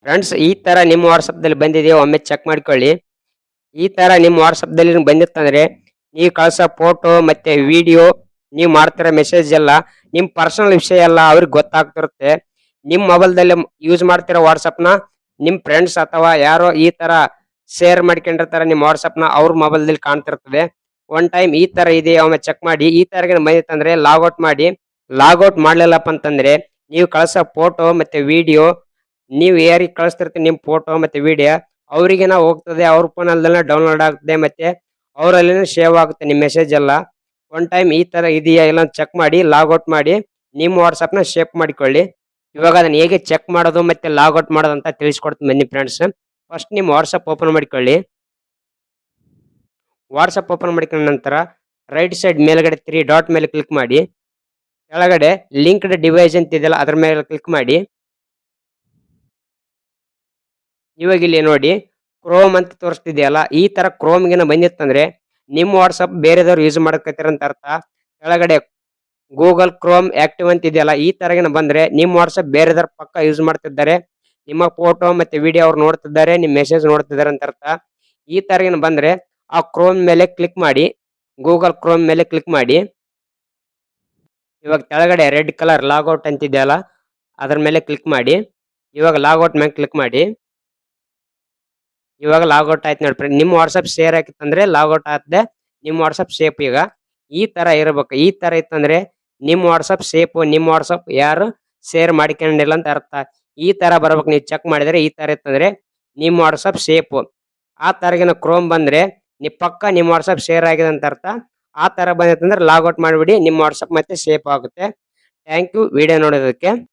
Friends, ಈ ತರ ನಿಮ್ಮ ವಾಟ್ಸಪ್ದಲ್ಲಿ ಬಂದಿದೆಯೋ ಒಮ್ಮೆ ಚೆಕ್ ಮಾಡ್ಕೊಳ್ಳಿ. ಈ ತರ ನಿಮ್ಮ ವಾಟ್ಸಪ್ದಲ್ಲಿ ಬಂದಿತ್ತಂದ್ರೆ ನೀವು ಕಳ್ಸೋ ಫೋಟೋ ಮತ್ತೆ ವಿಡಿಯೋ, ನೀವು ಮಾಡ್ತಿರೋ ಮೆಸೇಜ್ ಎಲ್ಲ ನಿಮ್ಮ ಪರ್ಸನಲ್ ವಿಷಯ ಎಲ್ಲ ಅವ್ರಿಗೆ ಗೊತ್ತಾಗ್ತಿರುತ್ತೆ. ನಿಮ್ಮ ಮೊಬೈಲ್ದಲ್ಲಿ ಯೂಸ್ ಮಾಡ್ತಿರೋ ವಾಟ್ಸಪ್ನ ನಿಮ್ಮ ಫ್ರೆಂಡ್ಸ್ ಅಥವಾ ಯಾರೋ ಈ ತರ ಶೇರ್ ಮಾಡ್ಕೊಂಡಿರ್ತಾರೆ ನಿಮ್ಮ ವಾಟ್ಸಪ್ನ, ಅವ್ರ ಮೊಬೈಲ್ದಲ್ಲಿ ಕಾಣ್ತಿರ್ತದೆ. ಒನ್ ಟೈಮ್ ಈ ತರ ಇದೆಯಾ ಒಮ್ಮೆ ಚೆಕ್ ಮಾಡಿ. ಈ ತರ ಬಂದಿತ್ತಂದ್ರೆ ಲಾಗೌಟ್ ಮಾಡಿ. ಲಾಗೌಟ್ ಮಾಡ್ಲಿಲ್ಲಪ್ಪ ಅಂತಂದ್ರೆ ನೀವು ಕಳ್ಸೋ ಫೋಟೋ ಮತ್ತೆ ವಿಡಿಯೋ, ನೀವು ಯಾರಿಗೆ ಕಳಿಸ್ತಿರ್ತೀರಿ ನಿಮ್ಮ ಫೋಟೋ ಮತ್ತೆ ವಿಡಿಯೋ ಅವರಿಗೆ ಹೋಗ್ತದೆ. ಅವ್ರ ಫೋನ್ ಅಲ್ಲೆಲ್ಲ ಡೌನ್ಲೋಡ್ ಆಗ್ತದೆ, ಮತ್ತೆ ಅವರಲ್ಲಿ ಸೇವ್ ಆಗುತ್ತೆ ನಿಮ್ಮ ಮೆಸೇಜ್ ಎಲ್ಲ. ಒನ್ ಟೈಮ್ ಈ ತರ ಇದೆಯಾ ಇಲ್ಲ ಚೆಕ್ ಮಾಡಿ, ಲಾಗೌಟ್ ಮಾಡಿ ನಿಮ್ಮ ವಾಟ್ಸಪ್ನ ಶೇಪ್ ಮಾಡಿಕೊಳ್ಳಿ. ಇವಾಗ ಅದನ್ನ ಹೇಗೆ ಚೆಕ್ ಮಾಡೋದು ಮತ್ತೆ ಲಾಗೌಟ್ ಮಾಡೋದು ಅಂತ ತಿಳಿಸ್ಕೊಡ್ತೀನಿ ಬನ್ನಿ ಫ್ರೆಂಡ್ಸ್. ಫಸ್ಟ್ ನಿಮ್ಮ ವಾಟ್ಸಪ್ ಓಪನ್ ಮಾಡಿಕೊಳ್ಳಿ. ವಾಟ್ಸಪ್ ಓಪನ್ ಮಾಡಿಕೊಂಡ ನಂತರ ರೈಟ್ ಸೈಡ್ ಮೇಲ್ಗಡೆ 3 ಡಾಟ್ ಮೇಲೆ ಕ್ಲಿಕ್ ಮಾಡಿ. ಕೆಳಗಡೆ ಲಿಂಕ್ಡ್ ಡಿವೈಸ್ ಅಂತ ಇದೆಯಲ್ಲ ಅದ್ರ ಮೇಲೆ ಕ್ಲಿಕ್ ಮಾಡಿ. ಇವಾಗ ಇಲ್ಲಿ ನೋಡಿ ಕ್ರೋಮ್ ಅಂತ ತೋರಿಸ್ತಿದೆಯಲ್ಲ, ಈ ತರ ಕ್ರೋಮ್ಗೆ ಬಂದಿತ್ತಂದ್ರೆ ನಿಮ್ಮ ವಾಟ್ಸಪ್ ಬೇರೆದವ್ರು ಯೂಸ್ ಮಾಡಕತ್ತೀರ ಅಂತ ಅರ್ಥ. ಕೆಳಗಡೆ ಗೂಗಲ್ ಕ್ರೋಮ್ ಆಕ್ಟಿವ್ ಅಂತ ಇದೆಯಲ್ಲ, ಈ ತರ ಬಂದ್ರೆ ನಿಮ್ಮ ವಾಟ್ಸಪ್ ಬೇರೆದವ್ರ ಪಕ್ಕ ಯೂಸ್ ಮಾಡ್ತಿದ್ದಾರೆ. ನಿಮ್ಮ ಫೋಟೋ ಮತ್ತೆ ವಿಡಿಯೋ ಅವ್ರು ನೋಡ್ತಿದ್ದಾರೆ, ನಿಮ್ಮ ಮೆಸೇಜ್ ನೋಡ್ತಿದ್ದಾರೆ ಅಂತ ಅರ್ಥ. ಈ ತರ ಬಂದ್ರೆ ಆ ಕ್ರೋಮ್ ಮೇಲೆ ಕ್ಲಿಕ್ ಮಾಡಿ, ಗೂಗಲ್ ಕ್ರೋಮ್ ಮೇಲೆ ಕ್ಲಿಕ್ ಮಾಡಿ. ಇವಾಗ ಕೆಳಗಡೆ ರೆಡ್ ಕಲರ್ ಲಾಗೌಟ್ ಅಂತ ಇದೆಯಲ್ಲ ಅದ್ರ ಮೇಲೆ ಕ್ಲಿಕ್ ಮಾಡಿ. ಇವಾಗ ಲಾಗೌಟ್ ಮೇಲೆ ಕ್ಲಿಕ್ ಮಾಡಿ. ಇವಾಗ ಲಾಗೌಟ್ ಆಯ್ತು ನೋಡಿ ಫ್ರೆಂಡ್. ನಿಮ್ಮ ವಾಟ್ಸಪ್ ಶೇರ್ ಆಗಿತ್ತಂದ್ರೆ ಲಾಗೌಟ್ ಆಗುತ್ತೆ. ನಿಮ್ಮ ವಾಟ್ಸಪ್ ಸೇಫ್. ಈಗ ಈ ತರ ಇರಬೇಕು. ಈ ತರ ಇತ್ತಂದ್ರೆ ನಿಮ್ಮ ವಾಟ್ಸಪ್ ಸೇಫ್, ನಿಮ್ಮ ವಾಟ್ಸಪ್ ಯಾರು ಶೇರ್ ಮಾಡ್ಕೊಂಡಿಲ್ಲ ಅಂತ ಅರ್ಥ. ಈ ತರ ಬರ್ಬೇಕು. ನೀವು ಚೆಕ್ ಮಾಡಿದ್ರೆ ಈ ತರ ಇತ್ತಂದ್ರೆ ನಿಮ್ಮ ವಾಟ್ಸಪ್ ಸೇಫ್. ಆ ತರಗಿನ ಕ್ರೋಮ್ ಬಂದ್ರೆ ನೀವು ಪಕ್ಕ ನಿಮ್ಮ ವಾಟ್ಸಪ್ ಶೇರ್ ಆಗಿದೆ ಅಂತ ಅರ್ಥ. ಆ ತರ ಬಂದಿತ್ತಂದ್ರೆ ಲಾಗೌಟ್ ಮಾಡಿಬಿಡಿ, ನಿಮ್ಮ ವಾಟ್ಸಪ್ ಮತ್ತೆ ಸೇಫ್ ಆಗುತ್ತೆ. ಥ್ಯಾಂಕ್ ಯು ವಿಡಿಯೋ ನೋಡೋದಕ್ಕೆ.